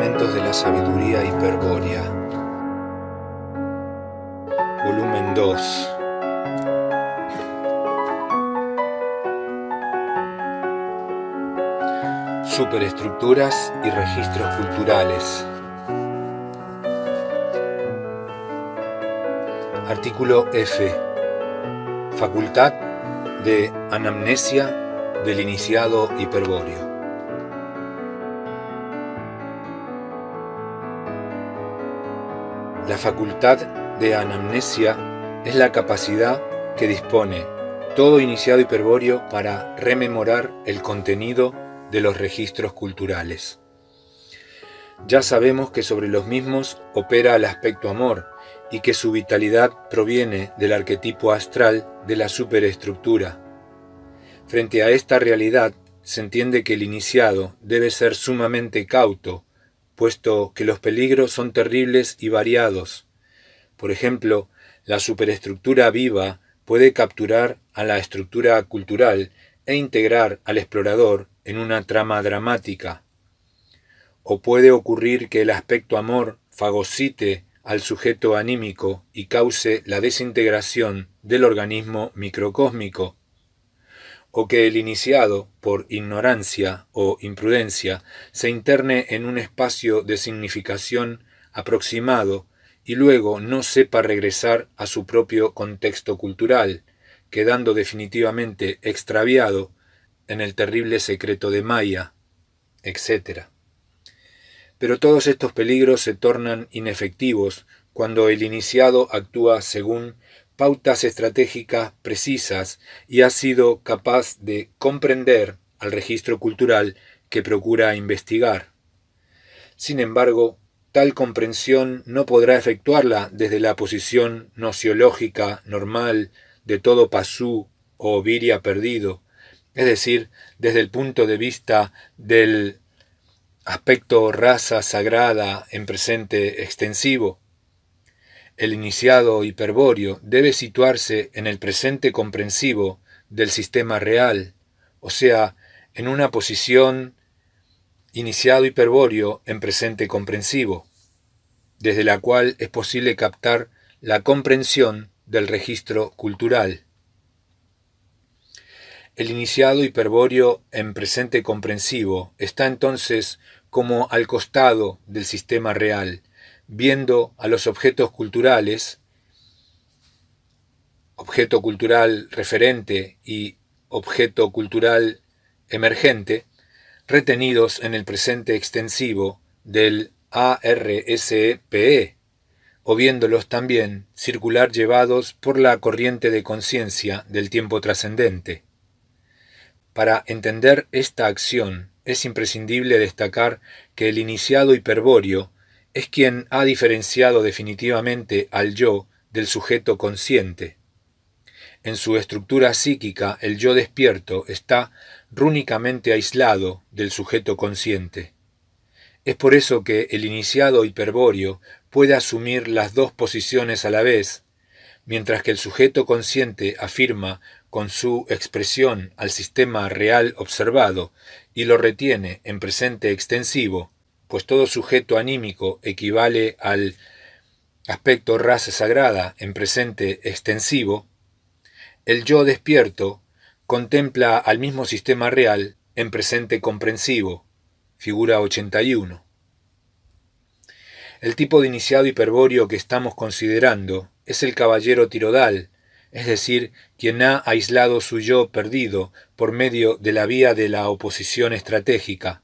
Fundamentos de la sabiduría hiperbórea. Volumen 2. Superestructuras y registros culturales. Artículo F. Facultad de anamnesia del iniciado hiperbóreo. La facultad de anamnesia es la capacidad que dispone todo iniciado hiperbóreo para rememorar el contenido de los registros culturales. Ya sabemos que sobre los mismos opera el aspecto amor y que su vitalidad proviene del arquetipo astral de la superestructura. Frente a esta realidad, se entiende que el iniciado debe ser sumamente cauto, puesto que los peligros son terribles y variados. Por ejemplo, la superestructura viva puede capturar a la estructura cultural e integrar al explorador en una trama dramática. O puede ocurrir que el aspecto amor fagocite al sujeto anímico y cause la desintegración del organismo microcósmico. O que el iniciado, por ignorancia o imprudencia, se interne en un espacio de significación aproximado y luego no sepa regresar a su propio contexto cultural, quedando definitivamente extraviado en el terrible secreto de Maya, etc. Pero todos estos peligros se tornan inefectivos cuando el iniciado actúa según pautas estratégicas precisas y ha sido capaz de comprender al registro cultural que procura investigar. Sin embargo, tal comprensión no podrá efectuarla desde la posición nociológica normal de todo pasú o viria perdido, es decir, desde el punto de vista del aspecto raza sagrada en presente extensivo. El iniciado hiperbóreo debe situarse en el presente comprensivo del sistema real, o sea, en una posición iniciado hiperbóreo en presente comprensivo, desde la cual es posible captar la comprensión del registro cultural. El iniciado hiperbóreo en presente comprensivo está entonces como al costado del sistema real, viendo a los objetos culturales, objeto cultural referente y objeto cultural emergente, retenidos en el presente extensivo del ARSPE, o viéndolos también circular llevados por la corriente de conciencia del tiempo trascendente. Para entender esta acción es imprescindible destacar que el iniciado hiperbóreo es quien ha diferenciado definitivamente al yo del sujeto consciente. En su estructura psíquica, el yo despierto está rúnicamente aislado del sujeto consciente. Es por eso que el iniciado hiperbóreo puede asumir las dos posiciones a la vez, mientras que el sujeto consciente afirma con su expresión al sistema real observado y lo retiene en presente extensivo, pues todo sujeto anímico equivale al aspecto raza sagrada en presente extensivo. El yo despierto contempla al mismo sistema real en presente comprensivo, figura 81. El tipo de iniciado hiperbóreo que estamos considerando es el caballero tirodal, es decir, quien ha aislado su yo perdido por medio de la vía de la oposición estratégica.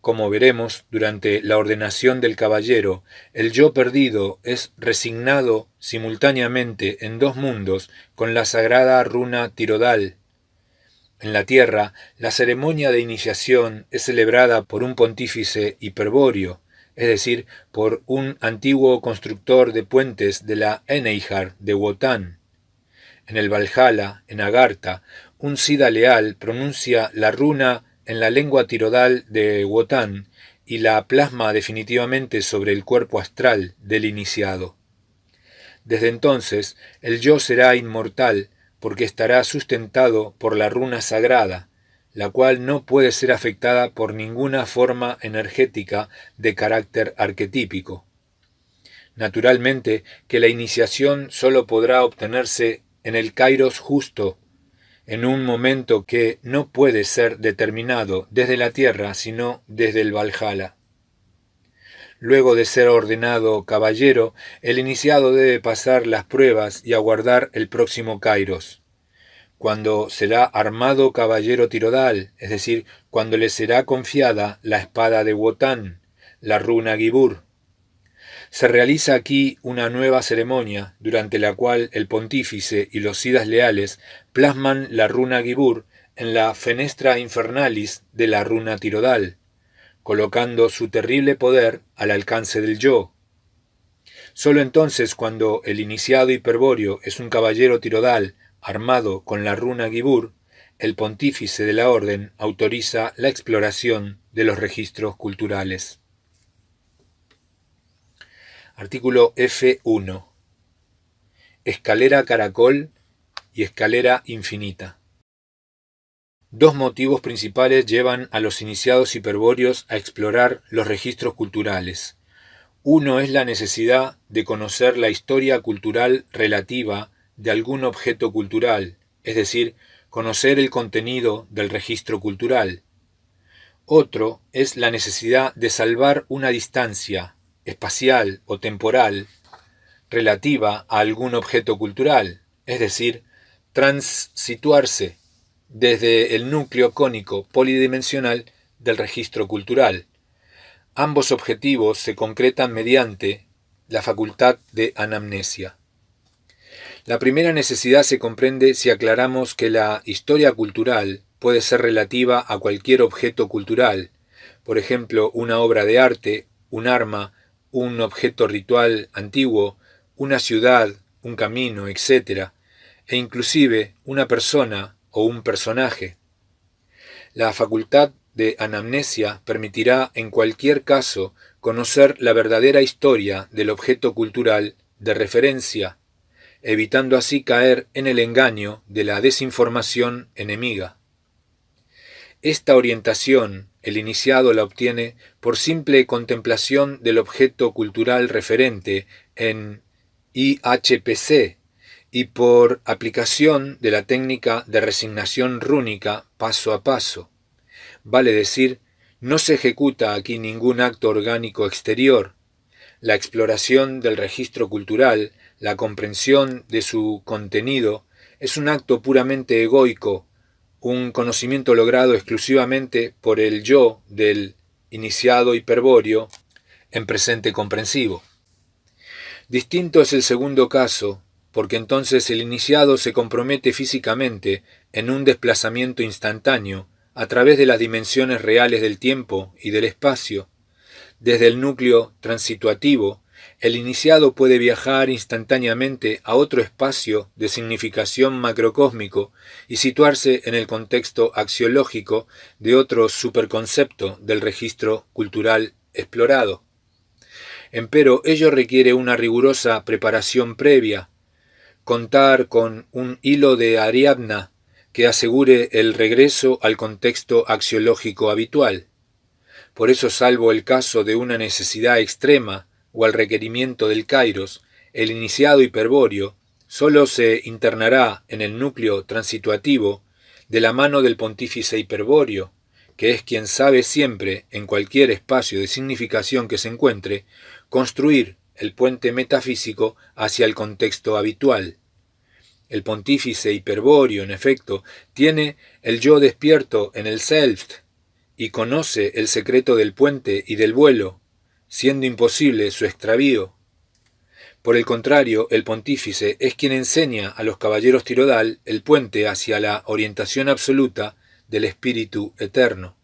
Como veremos, durante la ordenación del caballero, el yo perdido es resignado simultáneamente en dos mundos con la sagrada runa tirodal. En la tierra, la ceremonia de iniciación es celebrada por un pontífice hiperbóreo, es decir, por un antiguo constructor de puentes de la Eneihar de Wotan. En el Valhalla, en Agartha, un Siddha leal pronuncia la runa en la lengua tirodal de Wotan y la plasma definitivamente sobre el cuerpo astral del iniciado. Desde entonces, el yo será inmortal porque estará sustentado por la runa sagrada, la cual no puede ser afectada por ninguna forma energética de carácter arquetípico. Naturalmente que la iniciación sólo podrá obtenerse en el kairos justo, en un momento que no puede ser determinado desde la tierra, sino desde el Valhalla. Luego de ser ordenado caballero, el iniciado debe pasar las pruebas y aguardar el próximo kairos, cuando será armado caballero tirodal, es decir, cuando le será confiada la espada de Wotan, la runa Gibur. Se realiza aquí una nueva ceremonia, durante la cual el pontífice y los sidas leales plasman la runa Gibur en la fenestra infernalis de la runa tirodal, colocando su terrible poder al alcance del yo. Solo entonces, cuando el iniciado hiperbóreo es un caballero tirodal armado con la runa Gibur, el pontífice de la orden autoriza la exploración de los registros culturales. Artículo F1. Escalera caracol y escalera infinita. Dos motivos principales llevan a los iniciados hiperbóreos a explorar los registros culturales. Uno es la necesidad de conocer la historia cultural relativa de algún objeto cultural, es decir, conocer el contenido del registro cultural. Otro es la necesidad de salvar una distancia espacial o temporal relativa a algún objeto cultural, es decir, transituarse desde el núcleo cónico polidimensional del registro cultural. Ambos objetivos se concretan mediante la facultad de anamnesia. La primera necesidad se comprende si aclaramos que la historia cultural puede ser relativa a cualquier objeto cultural, por ejemplo, una obra de arte, un arma, un objeto ritual antiguo, una ciudad, un camino, etc., e inclusive una persona o un personaje. La facultad de anamnesia permitirá en cualquier caso conocer la verdadera historia del objeto cultural de referencia, evitando así caer en el engaño de la desinformación enemiga. Esta orientación el iniciado la obtiene por simple contemplación del objeto cultural referente en IHPC y por aplicación de la técnica de resignación rúnica paso a paso. Vale decir, no se ejecuta aquí ningún acto orgánico exterior. La exploración del registro cultural, la comprensión de su contenido, es un acto puramente egoico, un conocimiento logrado exclusivamente por el yo del iniciado hiperbóreo en presente comprensivo. Distinto es el segundo caso, porque entonces el iniciado se compromete físicamente en un desplazamiento instantáneo a través de las dimensiones reales del tiempo y del espacio. Desde el núcleo transituativo, el iniciado puede viajar instantáneamente a otro espacio de significación macrocósmico y situarse en el contexto axiológico de otro superconcepto del registro cultural explorado. Empero ello requiere una rigurosa preparación previa, contar con un hilo de Ariadna que asegure el regreso al contexto axiológico habitual. Por eso, salvo el caso de una necesidad extrema o al requerimiento del kairos, el iniciado hiperbóreo solo se internará en el núcleo transituativo de la mano del pontífice hiperbóreo, que es quien sabe siempre, en cualquier espacio de significación que se encuentre, construir el puente metafísico hacia el contexto habitual. El pontífice hiperbóreo, en efecto, tiene el yo despierto en el Selbst y conoce el secreto del puente y del vuelo, siendo imposible su extravío. Por el contrario, el pontífice es quien enseña a los caballeros tirodal el puente hacia la orientación absoluta del espíritu eterno.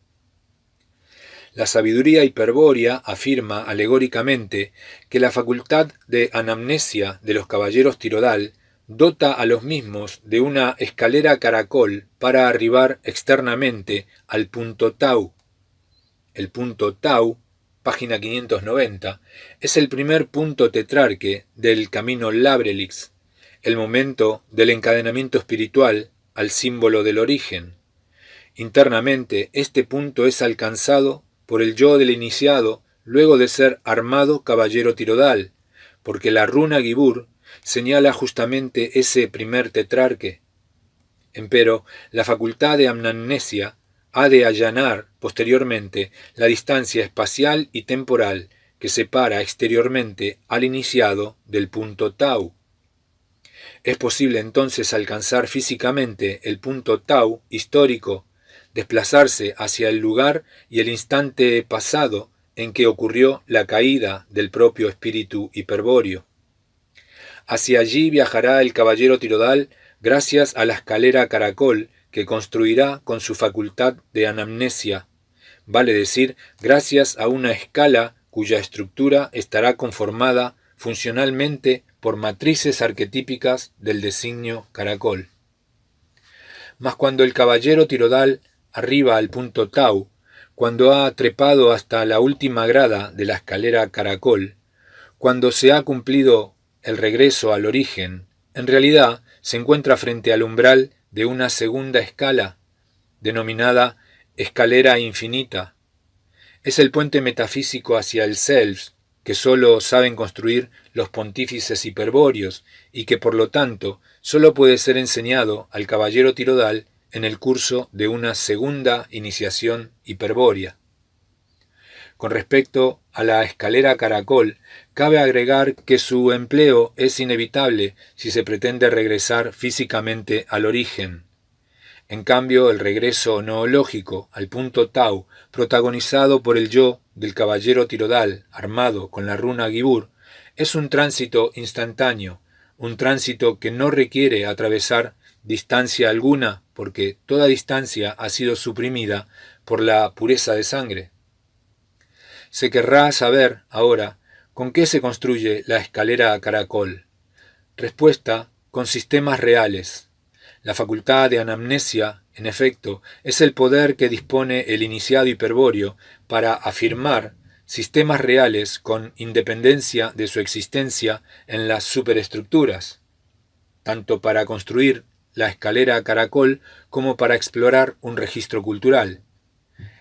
La sabiduría hiperbórea afirma alegóricamente que la facultad de anamnesia de los caballeros tirodal dota a los mismos de una escalera caracol para arribar externamente al punto tau. El punto tau, página 590, es el primer punto tetrarque del camino Labrelix, el momento del encadenamiento espiritual al símbolo del origen. Internamente, este punto es alcanzado por el yo del iniciado luego de ser armado caballero tirodal, porque la runa Gibur señala justamente ese primer tetrarque. Empero, la facultad de amnamnesia ha de allanar posteriormente la distancia espacial y temporal que separa exteriormente al iniciado del punto tau. Es posible entonces alcanzar físicamente el punto tau histórico, desplazarse hacia el lugar y el instante pasado en que ocurrió la caída del propio espíritu hiperbóreo. Hacia allí viajará el caballero tirodal gracias a la escalera caracol que construirá con su facultad de anamnesia, vale decir, gracias a una escala cuya estructura estará conformada funcionalmente por matrices arquetípicas del designio caracol. Mas cuando el caballero tirodal arriba al punto tau, cuando ha trepado hasta la última grada de la escalera caracol, cuando se ha cumplido el regreso al origen, en realidad se encuentra frente al umbral de una segunda escala, denominada escalera infinita. Es el puente metafísico hacia el self, que sólo saben construir los pontífices hiperbóreos y que por lo tanto sólo puede ser enseñado al caballero tirodal en el curso de una segunda iniciación hiperbórea. Con respecto a la escalera caracol, cabe agregar que su empleo es inevitable si se pretende regresar físicamente al origen. En cambio, el regreso noológico al punto tau, protagonizado por el yo del caballero tirodal armado con la runa Gibur, es un tránsito instantáneo, un tránsito que no requiere atravesar distancia alguna, porque toda distancia ha sido suprimida por la pureza de sangre. Se querrá saber, ahora, con qué se construye la escalera caracol. Respuesta, con sistemas reales. La facultad de anamnesia, en efecto, es el poder que dispone el iniciado hiperbóreo para afirmar sistemas reales con independencia de su existencia en las superestructuras, tanto para construir la escalera caracol como para explorar un registro cultural.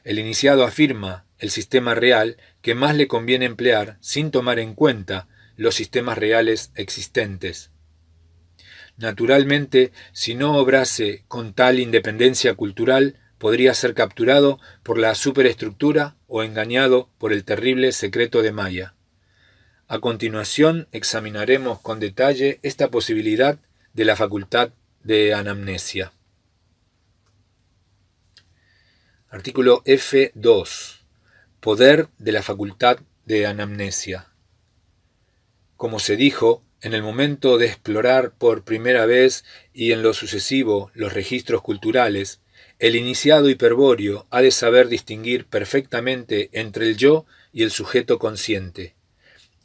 El iniciado afirma el sistema real que más le conviene emplear sin tomar en cuenta los sistemas reales existentes. Naturalmente, si no obrase con tal independencia cultural, podría ser capturado por la superestructura o engañado por el terrible secreto de Maya. A continuación examinaremos con detalle esta posibilidad de la facultad de anamnesia. Artículo F2. Poder de la facultad de anamnesia. Como se dijo, en el momento de explorar por primera vez y en lo sucesivo los registros culturales, el iniciado hiperbóreo ha de saber distinguir perfectamente entre el yo y el sujeto consciente.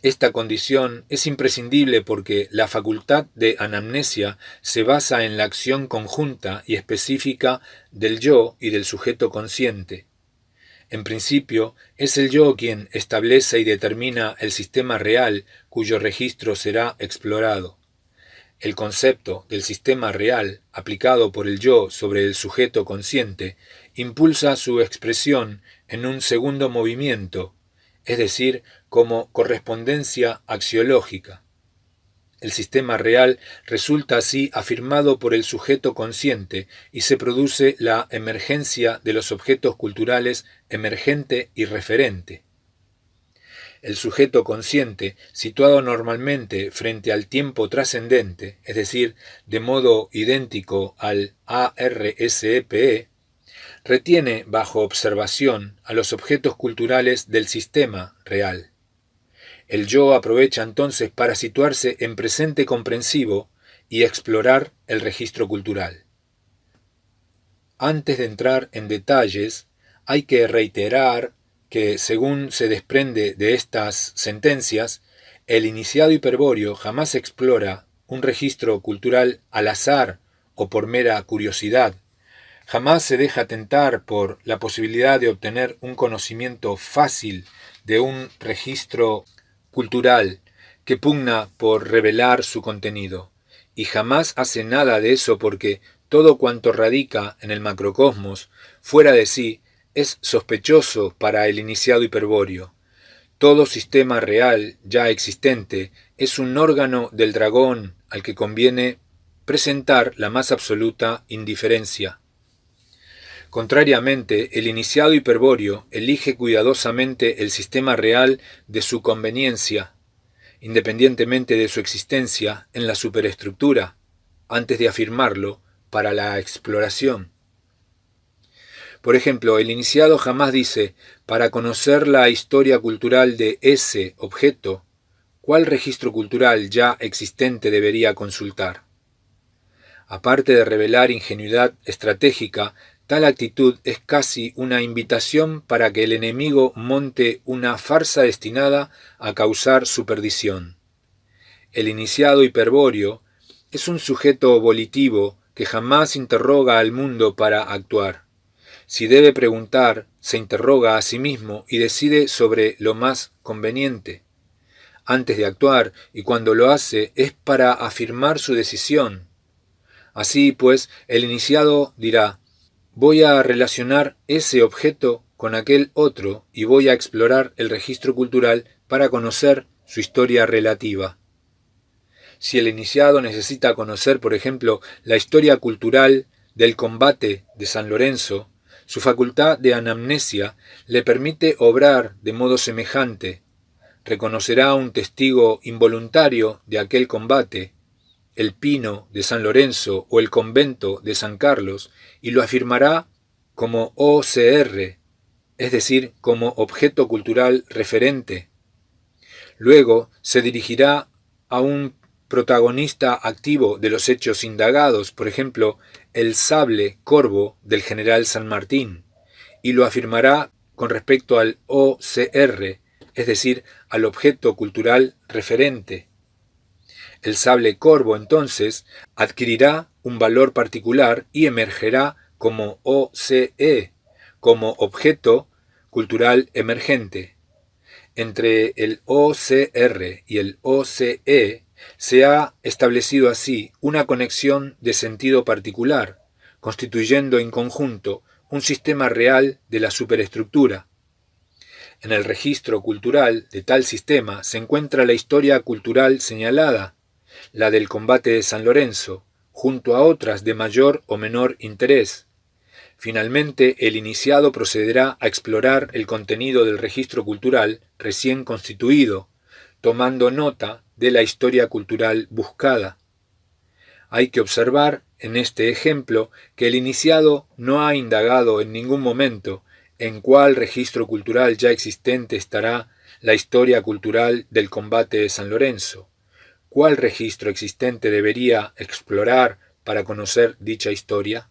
Esta condición es imprescindible porque la facultad de anamnesia se basa en la acción conjunta y específica del yo y del sujeto consciente. En principio, es el yo quien establece y determina el sistema real cuyo registro será explorado. El concepto del sistema real, aplicado por el yo sobre el sujeto consciente, impulsa su expresión en un segundo movimiento, es decir, como correspondencia axiológica. El sistema real resulta así afirmado por el sujeto consciente y se produce la emergencia de los objetos culturales emergente y referente. El sujeto consciente, situado normalmente frente al tiempo trascendente, es decir, de modo idéntico al ARSEPE, retiene bajo observación a los objetos culturales del sistema real. El yo aprovecha entonces para situarse en presente comprensivo y explorar el registro cultural. Antes de entrar en detalles, hay que reiterar que, según se desprende de estas sentencias, el iniciado hiperbóreo jamás explora un registro cultural al azar o por mera curiosidad. Jamás se deja tentar por la posibilidad de obtener un conocimiento fácil de un registro cultural que pugna por revelar su contenido, y jamás hace nada de eso porque todo cuanto radica en el macrocosmos, fuera de sí, es sospechoso para el iniciado hiperbóreo. Todo sistema real ya existente es un órgano del dragón al que conviene presentar la más absoluta indiferencia. Contrariamente, el iniciado hiperbóreo elige cuidadosamente el sistema real de su conveniencia, independientemente de su existencia en la superestructura, antes de afirmarlo para la exploración. Por ejemplo, el iniciado jamás dice, para conocer la historia cultural de ese objeto, ¿cuál registro cultural ya existente debería consultar? Aparte de revelar ingenuidad estratégica, tal actitud es casi una invitación para que el enemigo monte una farsa destinada a causar su perdición. El iniciado hiperbóreo es un sujeto volitivo que jamás interroga al mundo para actuar. Si debe preguntar, se interroga a sí mismo y decide sobre lo más conveniente. Antes de actuar, y cuando lo hace, es para afirmar su decisión. Así pues, el iniciado dirá, voy a relacionar ese objeto con aquel otro y voy a explorar el registro cultural para conocer su historia relativa. Si el iniciado necesita conocer, por ejemplo, la historia cultural del combate de San Lorenzo, su facultad de anamnesia le permite obrar de modo semejante. Reconocerá un testigo involuntario de aquel combate, el pino de San Lorenzo o el convento de San Carlos, y lo afirmará como OCR, es decir, como objeto cultural referente. Luego se dirigirá a un protagonista activo de los hechos indagados, por ejemplo, el sable corvo del general San Martín, y lo afirmará con respecto al OCR, es decir, al objeto cultural referente. El sable corvo, entonces, adquirirá un valor particular y emergerá como OCE, como objeto cultural emergente. Entre el OCR y el OCE se ha establecido así una conexión de sentido particular, constituyendo en conjunto un sistema real de la superestructura. En el registro cultural de tal sistema se encuentra la historia cultural señalada, la del combate de San Lorenzo, junto a otras de mayor o menor interés. Finalmente, el iniciado procederá a explorar el contenido del registro cultural recién constituido, tomando nota de la historia cultural buscada. Hay que observar, en este ejemplo, que el iniciado no ha indagado en ningún momento en cuál registro cultural ya existente estará la historia cultural del combate de San Lorenzo. ¿Cuál registro existente debería explorar para conocer dicha historia?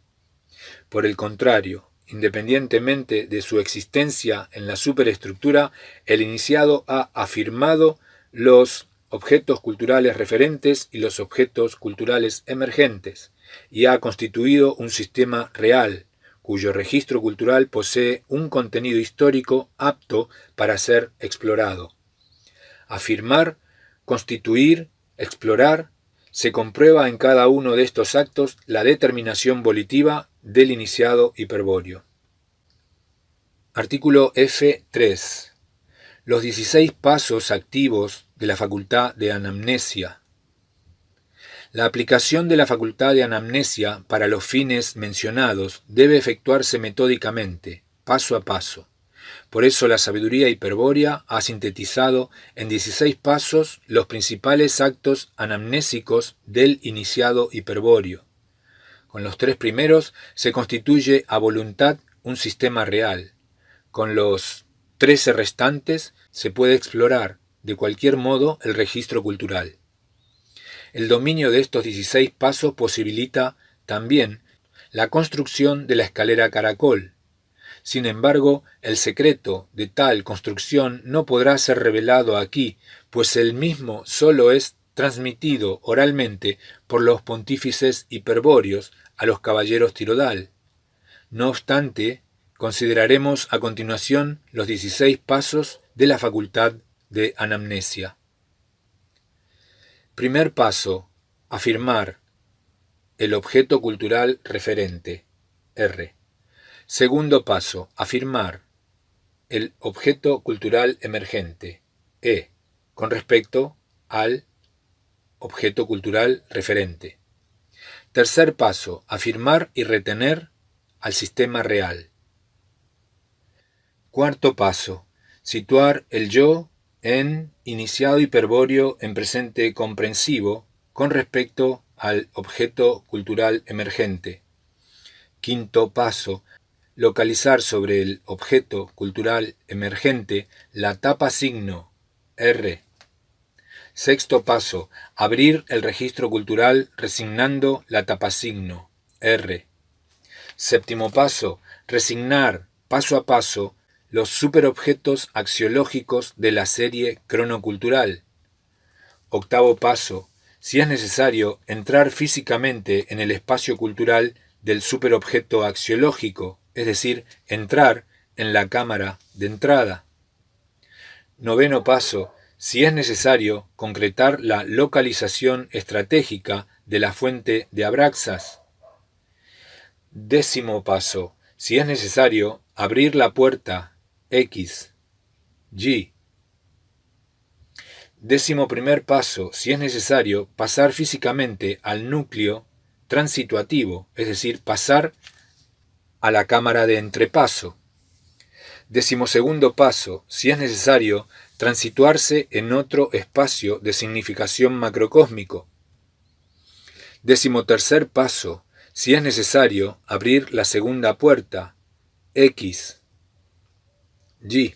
Por el contrario, independientemente de su existencia en la superestructura, el iniciado ha afirmado los objetos culturales referentes y los objetos culturales emergentes, y ha constituido un sistema real, cuyo registro cultural posee un contenido histórico apto para ser explorado. Afirmar, constituir, explorar, se comprueba en cada uno de estos actos la determinación volitiva del iniciado hiperbóreo. Artículo F3. Los 16 pasos activos de la facultad de anamnesia. La aplicación de la facultad de anamnesia para los fines mencionados debe efectuarse metódicamente, paso a paso. Por eso la sabiduría hiperbórea ha sintetizado en 16 pasos los principales actos anamnésicos del iniciado hiperbóreo. Con los 3 primeros se constituye a voluntad un sistema real. Con los 13 restantes se puede explorar de cualquier modo el registro cultural. El dominio de estos 16 pasos posibilita también la construcción de la escalera caracol. Sin embargo, el secreto de tal construcción no podrá ser revelado aquí, pues el mismo solo es transmitido oralmente por los pontífices hiperbóreos a los caballeros Tirodal. No obstante, consideraremos a continuación los 16 pasos de la facultad de anamnesia. Primer paso: afirmar. el objeto cultural referente. R. Segundo paso, afirmar el objeto cultural emergente. E. Con respecto al objeto cultural referente. Tercer paso, afirmar y retener al sistema real. Cuarto paso, situar el yo en iniciado hiperbóreo en presente comprensivo con respecto al objeto cultural emergente. Quinto paso, localizar sobre el objeto cultural emergente la tapa signo R. Sexto paso, abrir el registro cultural resignando la tapa signo R. Séptimo paso, resignar paso a paso los superobjetos axiológicos de la serie cronocultural. Octavo paso, si es necesario, entrar físicamente en el espacio cultural del superobjeto axiológico, es decir, entrar en la cámara de entrada. Noveno paso, si es necesario, concretar la localización estratégica de la fuente de Abraxas. Décimo paso, si es necesario, abrir la puerta X, Y. Décimo primer paso, si es necesario, pasar físicamente al núcleo transituativo, es decir, pasar a la cámara de entrepaso. Décimo segundo paso, si es necesario, transituarse en otro espacio de significación macrocósmico. Décimo tercer paso, si es necesario, abrir la segunda puerta, X, Y.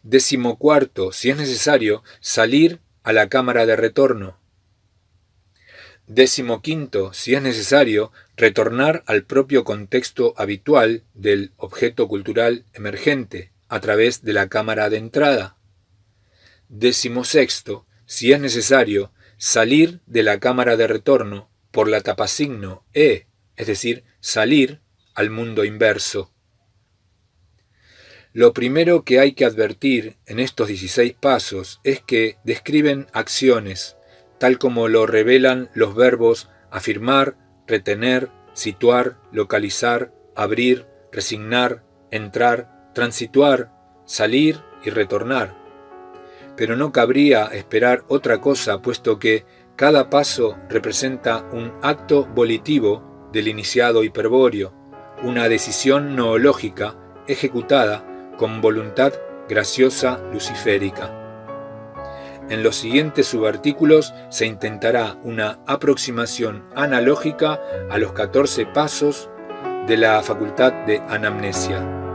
Décimo cuarto, si es necesario, salir a la cámara de retorno. Décimo quinto, si es necesario, retornar al propio contexto habitual del objeto cultural emergente a través de la cámara de entrada. Décimo sexto, si es necesario, salir de la cámara de retorno por la tapasigno E, es decir, salir al mundo inverso. Lo primero que hay que advertir en estos 16 pasos es que describen acciones, tal como lo revelan los verbos afirmar, retener, situar, localizar, abrir, resignar, entrar, transituar, salir y retornar. Pero no cabría esperar otra cosa, puesto que cada paso representa un acto volitivo del iniciado hiperbóreo, una decisión noológica ejecutada con voluntad graciosa luciférica. En los siguientes subartículos se intentará una aproximación analógica a los 14 pasos de la facultad de anamnesia.